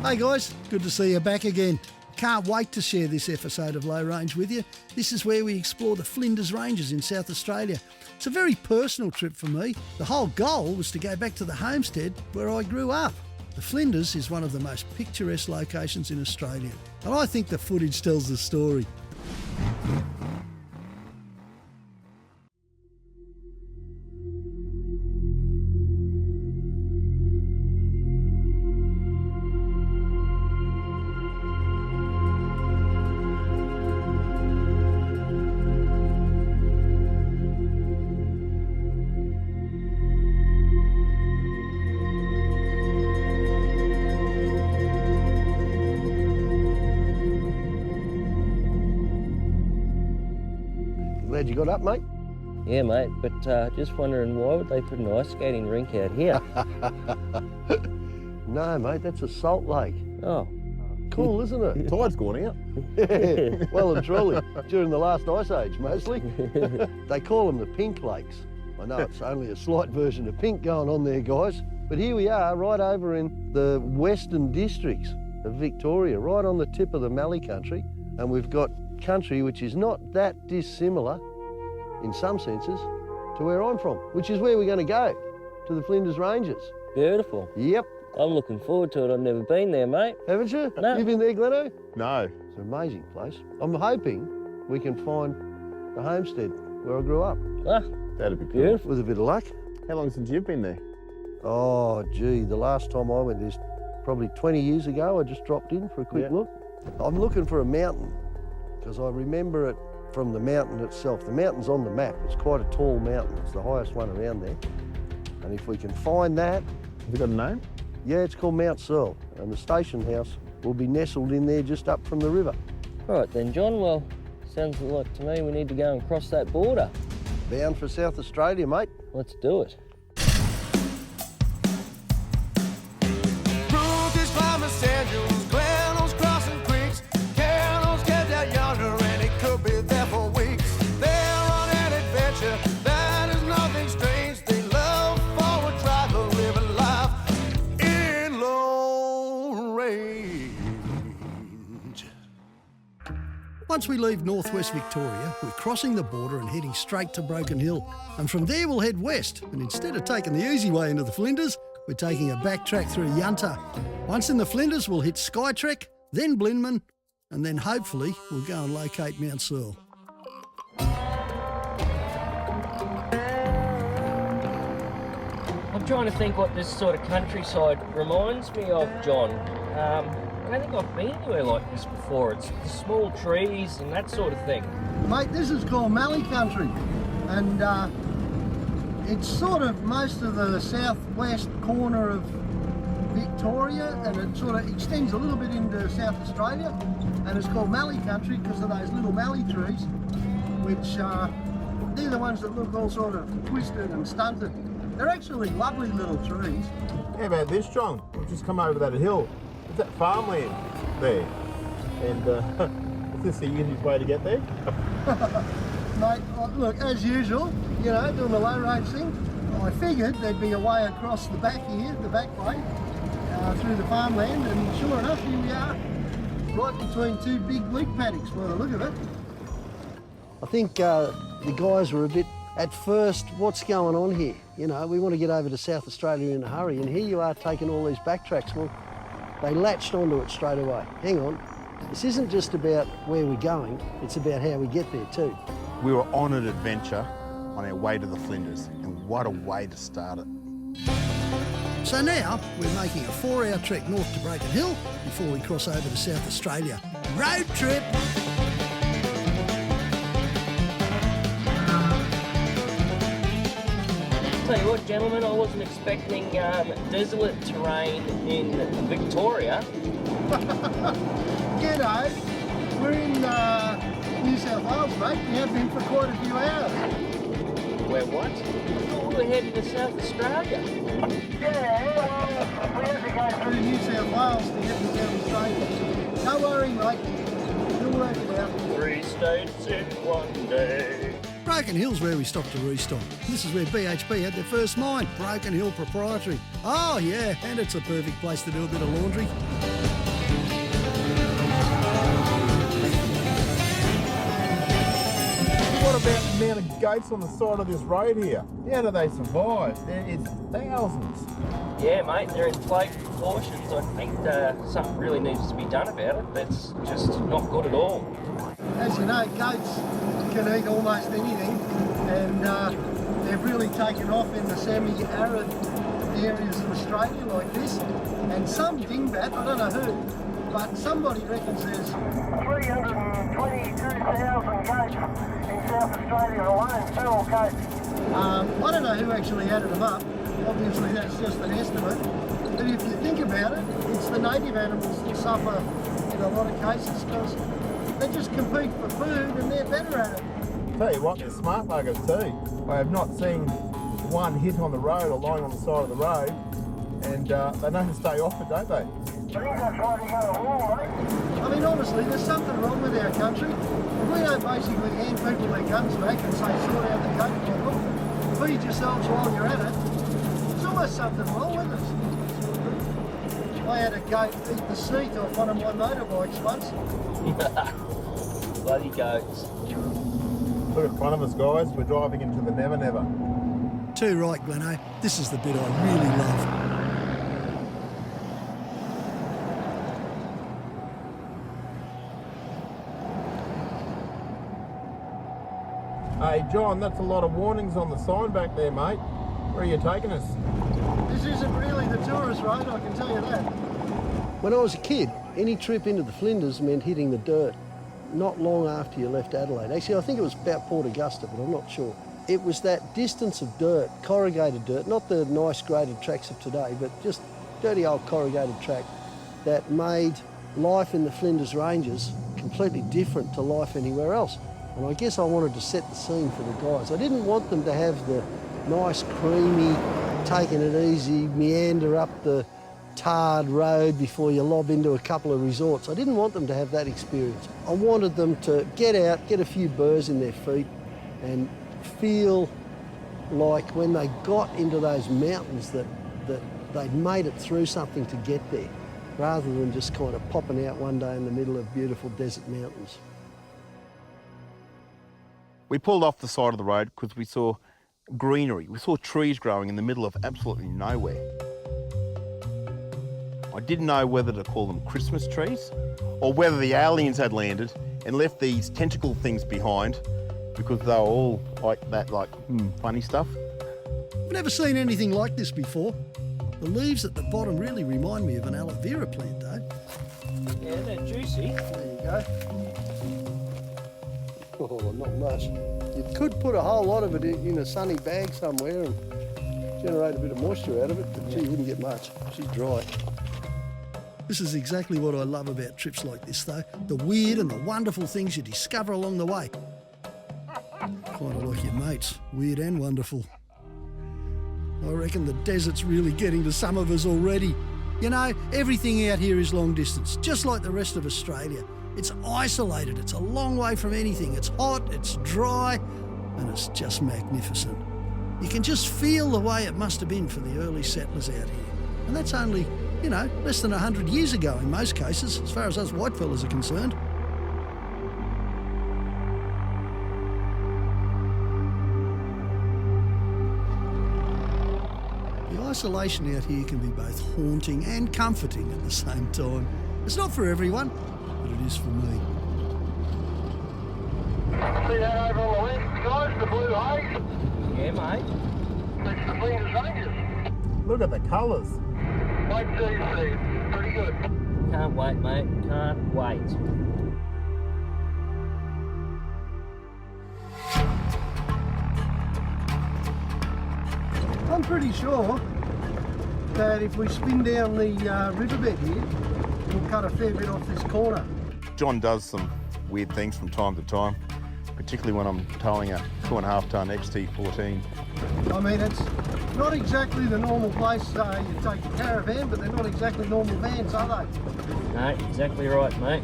Hey guys, good to see you back again. Can't wait to share this episode of Low Range with you. This is where we explore the Flinders Ranges in South Australia. It's a very personal trip for me. The whole goal was to go back to the homestead where I grew up. The Flinders is one of the most picturesque locations in Australia, and I think the footage tells the story. Glad you got up, mate. Yeah, mate, but just wondering why would they put an ice skating rink out here? No, mate, that's a salt lake. Oh. Cool, isn't it? Tide's gone out. Yeah, well and truly. During the last ice age, mostly. They call them the pink lakes. I know it's only a slight version of pink going on there, guys. But here we are, right over in the western districts of Victoria, right on the tip of the Mallee country. And we've got country which is not that dissimilar, in some senses, to where I'm from, which is where we're going to go, to the Flinders Ranges. Beautiful. Yep. I'm looking forward to it. I've never been there, mate. Haven't you? No. You been there, Gleno? No. It's an amazing place. I'm hoping we can find the homestead where I grew up. Ah, That'd be cool. beautiful. With a bit of luck. How long since you've been there? Oh, gee, the last time I went there's probably 20 years ago. I just dropped in for a quick look. I'm looking for a mountain because I remember it from the mountain itself. The mountain's on the map. It's quite a tall mountain. It's the highest one around there. And if we can find that... Have you got a name? Yeah, it's called Mount Searle, and the station house will be nestled in there just up from the river. All right then, John. Well, sounds like to me we need to go and cross that border. Bound for South Australia, mate. Let's do it. Roothy's climbing sand dunes, Glen's crossing creeks, Candles kept out yonder and it could be there for weeks. They're on an adventure, that is nothing strange. They love forward travel, living life in low range. Once we leave northwest Victoria, we're crossing the border and heading straight to Broken Hill. And from there we'll head west, and instead of taking the easy way into the Flinders, we're taking a backtrack through Yunta. Once in the Flinders, we'll hit Skytrek, then Blinman, and then hopefully we'll go and locate Mount Searle. I'm trying to think what this sort of countryside reminds me of, John. I don't think I've been anywhere like this before. It's the small trees and that sort of thing. Mate, this is called Mallee Country, and it's sort of most of the southwest corner of Victoria, and it sort of extends a little bit into South Australia, and it's called Mallee Country because of those little mallee trees, which they're the ones that look all sort of twisted and stunted. They're actually lovely little trees. How about this, John? We've just come over that hill. It's that farmland there. And is this the easiest way to get there? Mate, look, as usual, you know, doing the low range thing, I figured there'd be a way across the back here, the back way, through the farmland, and sure enough, here we are, right between two big wheat paddocks by the look of it. I think the guys were a bit, at first, what's going on here? You know, we want to get over to South Australia in a hurry, and here you are taking all these backtracks. Well, they latched onto it straight away. Hang on, this isn't just about where we're going, it's about how we get there too. We were on an adventure on our way to the Flinders, and what a way to start it. So now we're making a 4-hour trek north to Broken Hill before we cross over to South Australia. Road trip! Tell you what, gentlemen, I wasn't expecting desolate terrain in Victoria. G'day, we're in New South Wales, mate. We have been for quite a few hours. Where what? I thought we were heading to South Australia. Yeah, we have to go through New South Wales to get to South Australia. Don't worry, mate. We'll work it out. 3 states in one day. Broken Hill's where we stopped to restock. This is where BHP had their first mine, Broken Hill Proprietary. Oh yeah, and it's a perfect place to do a bit of laundry. What about the amount of goats on the side of this road here? How do they survive? There is thousands. Yeah, mate, they're in plague proportions. I think something really needs to be done about it. That's just not good at all. As you know, goats can eat almost anything, and they've really taken off in the semi-arid areas of Australia like this. And some dingbat, I don't know who, but somebody reckons there's 322,000 goats in South Australia alone, feral goats. I don't know who actually added them up. Obviously that's just an estimate. But if you think about it, it's the native animals that suffer in a lot of cases because they just compete for food and they're better at it. Tell you what, they're smart buggers too. I have not seen one hit on the road or lying on the side of the road, and they know to stay off it, don't they? I think that's why they go to war, mate. I mean, honestly, there's something wrong with our country. If we don't basically hand people their guns back and say, sort out the goat problem, feed yourselves while you're at it, there's almost something wrong with us. I had a goat eat the seat off one of my motorbikes once. Bloody goats. Look in front of us, guys. We're driving into the Never Never. Too right, Gleno. This is the bit I really love. Hey, John, that's a lot of warnings on the sign back there, mate. Where are you taking us? This isn't really the tourist road, I can tell you that. When I was a kid, any trip into the Flinders meant hitting the dirt. Not long after you left Adelaide. Actually, I think it was about Port Augusta, but I'm not sure. It was that distance of dirt, corrugated dirt, not the nice graded tracks of today, but just dirty old corrugated track that made life in the Flinders Ranges completely different to life anywhere else. And I guess I wanted to set the scene for the guys. I didn't want them to have the nice, creamy, taking it easy, meander up the tarred road before you lob into a couple of resorts. I didn't want them to have that experience. I wanted them to get out, get a few burrs in their feet and feel like when they got into those mountains that they'd made it through something to get there, rather than just kind of popping out one day in the middle of beautiful desert mountains. We pulled off the side of the road because we saw greenery. We saw trees growing in the middle of absolutely nowhere. I didn't know whether to call them Christmas trees or whether the aliens had landed and left these tentacle things behind because they were all like that, funny stuff. I've never seen anything like this before. The leaves at the bottom really remind me of an aloe vera plant, though. Yeah, they're juicy. There you go. Oh, not much. You could put a whole lot of it in a sunny bag somewhere and generate a bit of moisture out of it, but gee, you wouldn't get much. She's dry. This is exactly what I love about trips like this, though. The weird and the wonderful things you discover along the way. Kind of like your mates, weird and wonderful. I reckon the desert's really getting to some of us already. You know, everything out here is long distance, just like the rest of Australia. It's isolated, it's a long way from anything. It's hot, it's dry, and it's just magnificent. You can just feel the way it must have been for the early settlers out here. And that's only, you know, less than 100 years ago in most cases, as far as us whitefellas are concerned. The isolation out here can be both haunting and comforting at the same time. It's not for everyone, but it is for me. See that over on the left, guys, the blue haze? Yeah, mate. That's the Flinders Ranges. Look at the colours. Wait till you see it. Pretty good. Can't wait, mate. Can't wait. I'm pretty sure that if we spin down the riverbed here, we'll cut a fair bit off this corner. John does some weird things from time to time, particularly when I'm towing a 2.5 tonne XT14. I mean, it's not exactly the normal place you take a caravan, but they're not exactly normal vans, are they? No, exactly right, mate.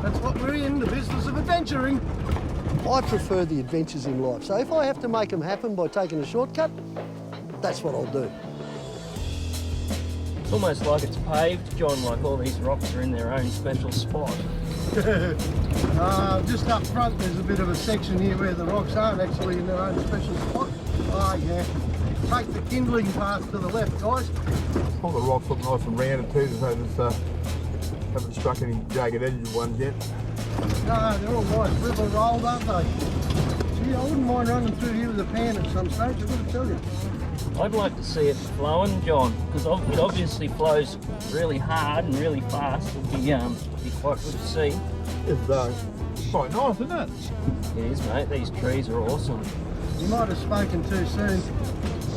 That's what we're in, the business of adventuring. I prefer the adventures in life. So if I have to make them happen by taking a shortcut, that's what I'll do. It's almost like it's paved, John, like all these rocks are in their own special spot. Just up front there's a bit of a section here where the rocks aren't actually in their own special spot. Oh yeah. Take the kindling path to the left, guys. All the rocks look nice and rounded too, so just haven't struck any jagged edges ones yet. No, they're all nice river rolled, aren't they? Gee, I wouldn't mind running through here with a pan at some stage, I've got to tell you. I'd like to see it flowing, John, because it obviously flows really hard and really fast. It'd be quite good to see. It's quite nice, isn't it? It is, mate. These trees are awesome. You might have spoken too soon.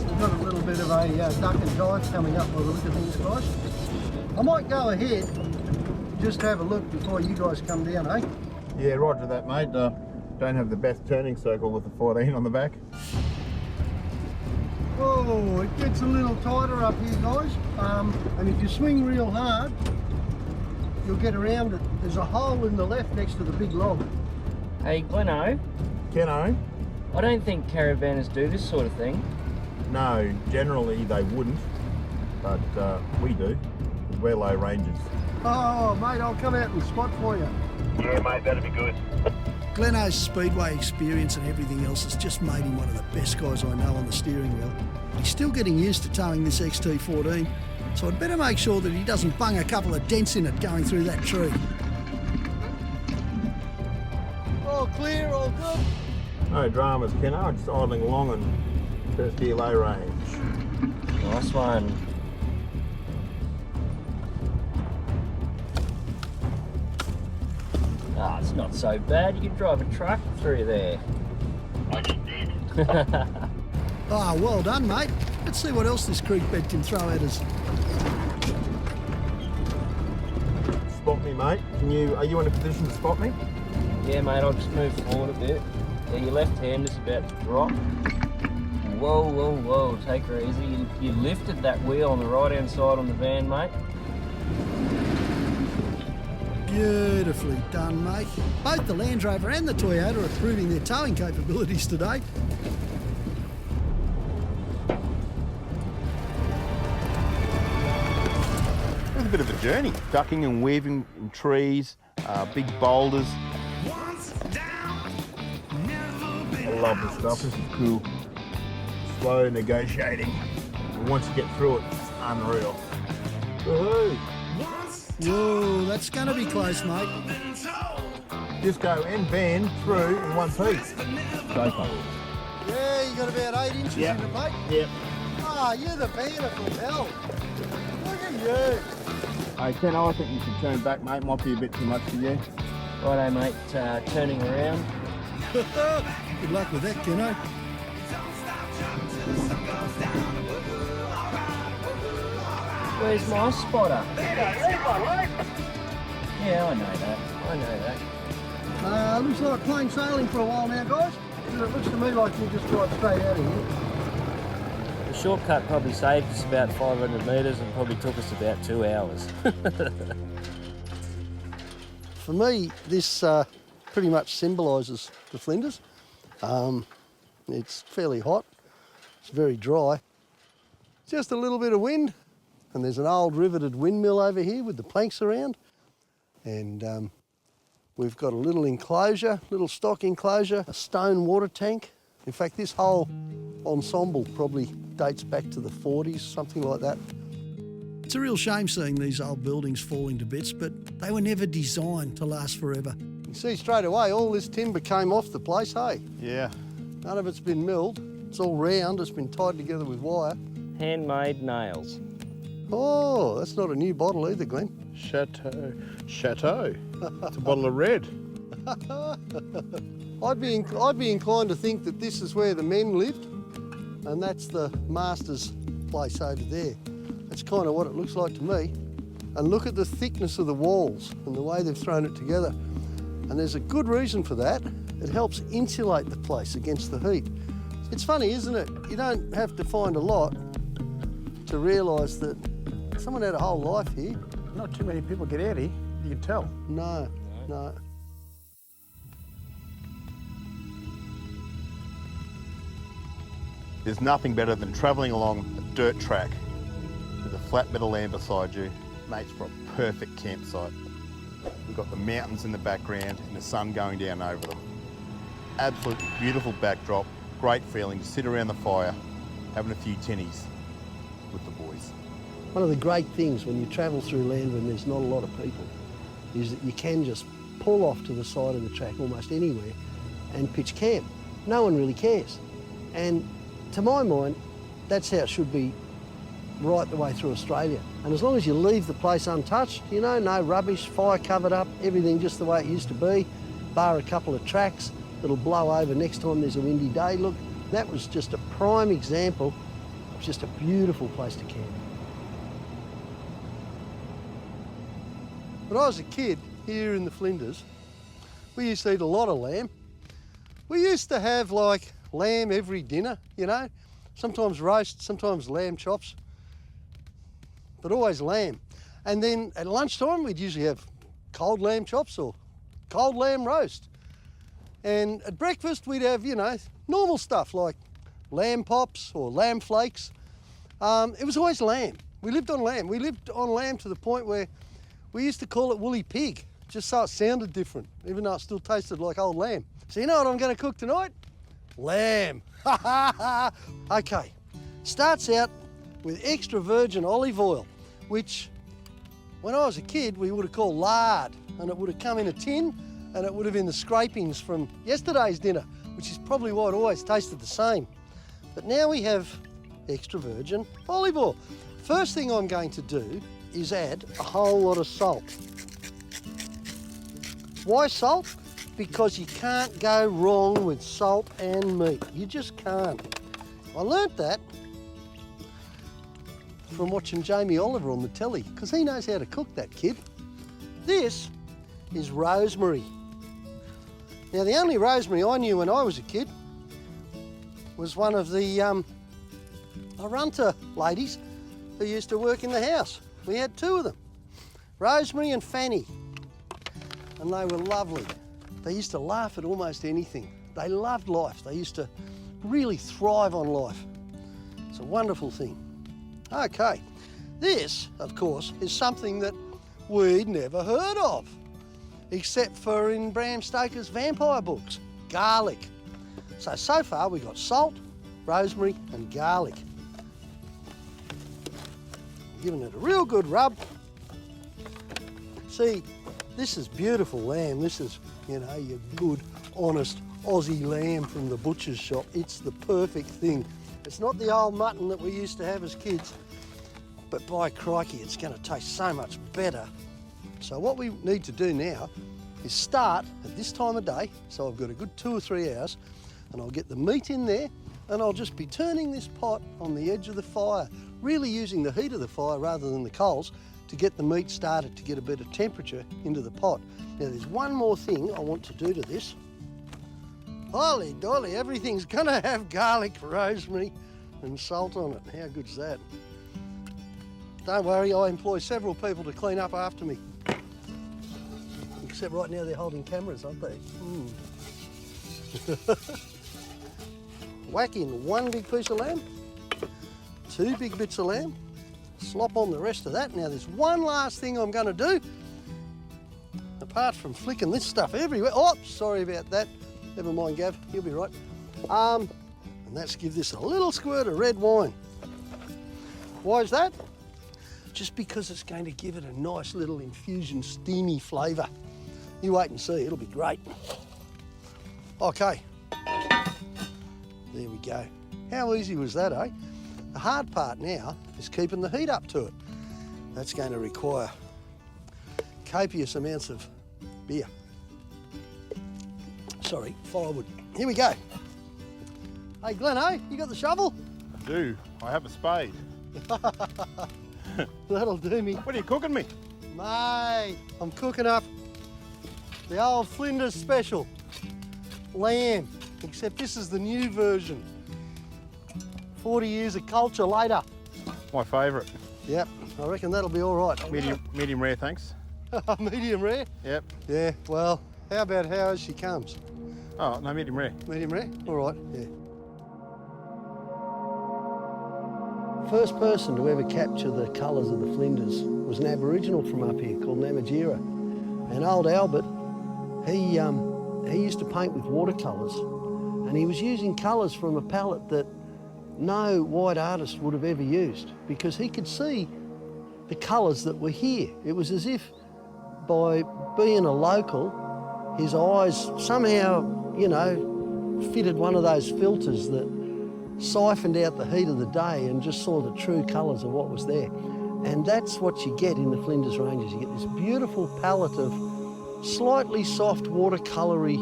We've got a little bit of a duck and dive coming up by the look of things, guys. I might go ahead, just have a look before you guys come down, eh? Yeah, roger that, mate. Don't have the best turning circle with the 14 on the back. Oh, it gets a little tighter up here, guys. And if you swing real hard, you'll get around it. There's a hole in the left next to the big log. Hey, Gleno, Keno? I don't think caravanners do this sort of thing. No, generally they wouldn't, but we do. We're low ranges. Oh, mate, I'll come out and spot for you. Yeah, mate, that'd be good. Gleno's speedway experience and everything else has just made him one of the best guys I know on the steering wheel. He's still getting used to towing this XT14, so I'd better make sure that he doesn't bung a couple of dents in it going through that tree. All clear, all good. No dramas, Keno. Just idling along and first gear low range. Nice one. Ah, it's not so bad. You can drive a truck through there. I just did. Ah, well done, mate. Let's see what else this creek bed can throw at us. Spot me, mate. Are you in a position to spot me? Yeah, mate, I'll just move forward a bit. Yeah, your left hand is about to drop. Whoa, whoa, whoa, take her easy. You lifted that wheel on the right-hand side on the van, mate. Beautifully done, mate. Both the Land Rover and the Toyota are proving their towing capabilities today. It was a bit of a journey, ducking and weaving in trees, big boulders. I love this stuff. This is cool. Slow negotiating. And once you get through it, it's unreal. Woohoo! Whoa, that's going to be close, mate. Disco and van through in one piece. Safer. Yeah, you got about 8 inches Yep. in it, mate. Yep. Ah, you're the banner from hell. Look at you. Hey, Keno, I think you should turn back, mate. Might be a bit too much for you. Righto, mate, turning around. Good luck with that, Keno. Where's my spotter? Yeah, Yeah, I know that. I know that. Looks like plain sailing for a while now, guys. It looks to me like you just drive straight out of here. The shortcut probably saved us about 500 metres and probably took us about 2 hours. For me, this pretty much symbolises the Flinders. It's fairly hot, it's very dry. Just a little bit of wind, and there's an old riveted windmill over here with the planks around. And we've got a little enclosure, little stock enclosure, a stone water tank. In fact, this whole ensemble probably dates back to the 40s, something like that. It's a real shame seeing these old buildings falling to bits, but they were never designed to last forever. You see straight away, all this timber came off the place, hey? Yeah. None of it's been milled. It's all round, it's been tied together with wire. Handmade nails. Oh, that's not a new bottle either, Glenn. Chateau. Chateau. It's a bottle of red. I'd be inclined to think that this is where the men lived, and that's the master's place over there. That's kind of what it looks like to me. And look at the thickness of the walls and the way they've thrown it together. And there's a good reason for that. It helps insulate the place against the heat. It's funny, isn't it? You don't have to find a lot to realise that someone had a whole life here. Not too many people get out here, you can tell. No, no. There's nothing better than travelling along a dirt track with a flat bed of land beside you. Makes for a perfect campsite. We've got the mountains in the background and the sun going down over them. Absolutely beautiful backdrop, great feeling to sit around the fire, having a few tinnies with the boys. One of the great things when you travel through land when there's not a lot of people is that you can just pull off to the side of the track almost anywhere and pitch camp. No one really cares. And to my mind, that's how it should be right the way through Australia. And as long as you leave the place untouched, you know, no rubbish, fire covered up, everything just the way it used to be, bar a couple of tracks that'll blow over next time there's a windy day. Look, that was just a prime example of just a beautiful place to camp. When I was a kid here in the Flinders, we used to eat a lot of lamb. We used to have like lamb every dinner, you know, sometimes roast, sometimes lamb chops, but always lamb. And then at lunchtime, we'd usually have cold lamb chops or cold lamb roast. And at breakfast, we'd have, you know, normal stuff like lamb pops or lamb flakes. It was always lamb. We lived on lamb. We lived on lamb to the point where we used to call it woolly pig, just so it sounded different, even though it still tasted like old lamb. So you know what I'm going to cook tonight? Lamb. Okay, starts out with extra virgin olive oil, which when I was a kid we would have called lard, and it would have come in a tin and it would have been the scrapings from yesterday's dinner, which is probably why it always tasted the same. But now we have extra virgin olive oil. First thing I'm going to do is add a whole lot of salt. Why salt? Because you can't go wrong with salt and meat. You just can't. I learnt that from watching Jamie Oliver on the telly, because he knows how to cook, that kid. This is rosemary. Now, the only rosemary I knew when I was a kid was one of the Arunta ladies who used to work in the house. We had two of them, Rosemary and Fanny, and they were lovely. They used to laugh at almost anything. They loved life. They used to really thrive on life. It's a wonderful thing. Okay, this, of course, is something that we'd never heard of, except for in Bram Stoker's vampire books, garlic. So far we've got salt, rosemary and garlic. Giving it a real good rub. See, this is beautiful lamb. This is, you know, your good, honest Aussie lamb from the butcher's shop. It's the perfect thing. It's not the old mutton that we used to have as kids, but by crikey, it's going to taste so much better. So what we need to do now is start at this time of day, so I've got a good 2 or 3 hours, and I'll get the meat in there, and I'll just be turning this pot on the edge of the fire, really using the heat of the fire rather than the coals to get the meat started to get a bit of temperature into the pot. Now there's one more thing I want to do to this. Holy dolly, everything's gonna have garlic, rosemary and salt on it. How good's that? Don't worry, I employ several people to clean up after me. Except right now they're holding cameras, aren't they? Whack in 1 big piece of lamb, 2 big bits of lamb, slop on the rest of that. Now there's one last thing I'm going to do, apart from flicking this stuff everywhere. Oh, sorry about that. Never mind, Gav, you'll be right. And that's give this a little squirt of red wine. Why is that? Just because it's going to give it a nice little infusion, steamy flavour. You wait and see, it'll be great. Okay, there we go. How easy was that, eh? The hard part now is keeping the heat up to it. That's going to require copious amounts of beer. Sorry, firewood. Here we go. Hey, Glenn, you got the shovel? I do. I have a spade. That'll do me. What are you cooking me? Mate, I'm cooking up the old Flinders special. Lamb, except this is the new version. 40 years of culture later. My favourite. Yep, I reckon that'll be all right. Medium rare, thanks. Medium rare? Yep. Yeah, well, how about how as she comes? Oh, no, medium rare. Medium rare? All right, yeah. First person to ever capture the colours of the Flinders was an Aboriginal from up here called Namatjira. And old Albert, he used to paint with watercolours, and he was using colours from a palette that no white artist would have ever used, because he could see the colours that were here. It was as if by being a local, his eyes somehow, you know, fitted one of those filters that siphoned out the heat of the day and just saw the true colours of what was there. And that's what you get in the Flinders Ranges. You get this beautiful palette of slightly soft watercoloury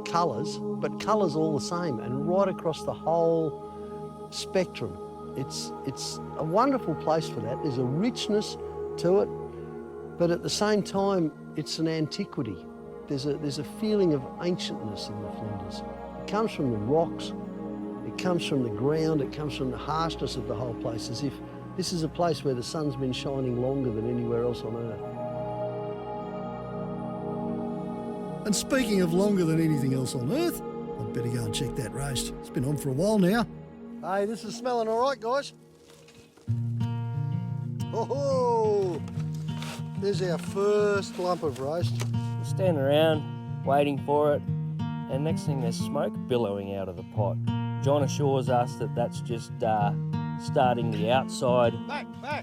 colours, but colours all the same, and right across the whole spectrum. It's a wonderful place for that. There's a richness to it, but at the same time, it's an antiquity. There's a feeling of ancientness in the Flinders. It comes from the rocks, it comes from the ground, it comes from the harshness of the whole place, as if this is a place where the sun's been shining longer than anywhere else on Earth. And speaking of longer than anything else on Earth, I'd better go and check that roast. It's been on for a while now. Hey, this is smelling all right, guys. Oh, there's our first lump of roast. We're standing around, waiting for it, and next thing there's smoke billowing out of the pot. John assures us that that's just starting the outside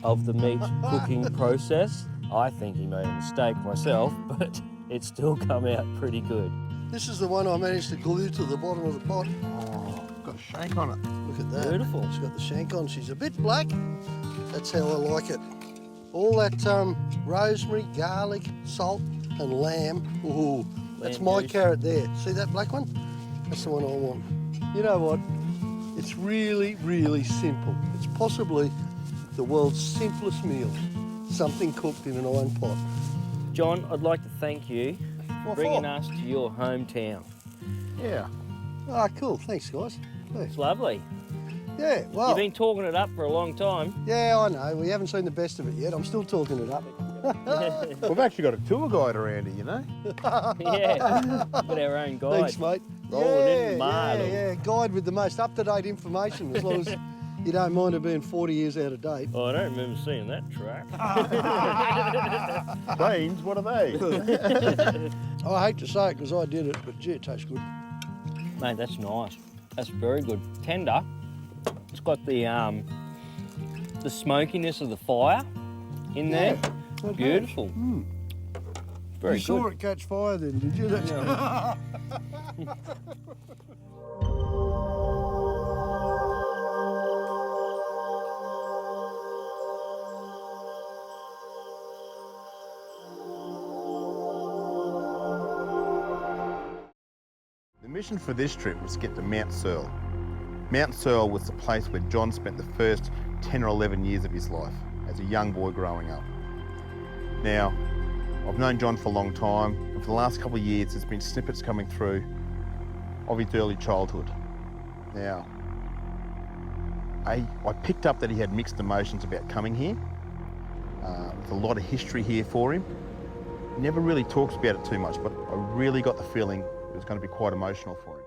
of the meat cooking process. I think he made a mistake myself, but it's still come out pretty good. This is the one I managed to glue to the bottom of the pot. Oh, got a shank on it. Look at that. Beautiful. She's got the shank on. She's a bit black. That's how I like it. All that rosemary, garlic, salt and lamb. Ooh, that's my juice. carrot there. See that black one? That's the one I want. You know what? It's really, really simple. It's possibly the world's simplest meal. Something cooked in an iron pot. John, I'd like to thank you for What bringing for? us to your hometown. Yeah. Ah, cool. Thanks, guys. Yeah, It's lovely. yeah, well, You've been talking it up for a long time. yeah, I know. We haven't seen the best of it yet. I'm still talking it up. We've actually got a tour guide around here, you know? Yeah, we've got our own guide. Thanks, mate. Rolling in mud. yeah. Guide with the most up-to-date information, as long as you don't mind it being 40 years out of date. Oh, I don't remember seeing that track. Brains, what are they? I hate to say it because I did it, but gee, it tastes good. Mate, that's nice. That's very good. Tender. It's got the smokiness of the fire in there. Okay. Beautiful. Very You saw good. it catch fire then, did you? That's The mission for this trip was to get to Mount Searle. Mount Searle was the place where John spent the first 10 or 11 years of his life as a young boy growing up. Now, I've known John for a long time, and for the last couple of years there's been snippets coming through of his early childhood. Now, I picked up that he had mixed emotions about coming here. There's a lot of history here for him. He never really talks about it too much, but I really got the feeling it was going to be quite emotional for him.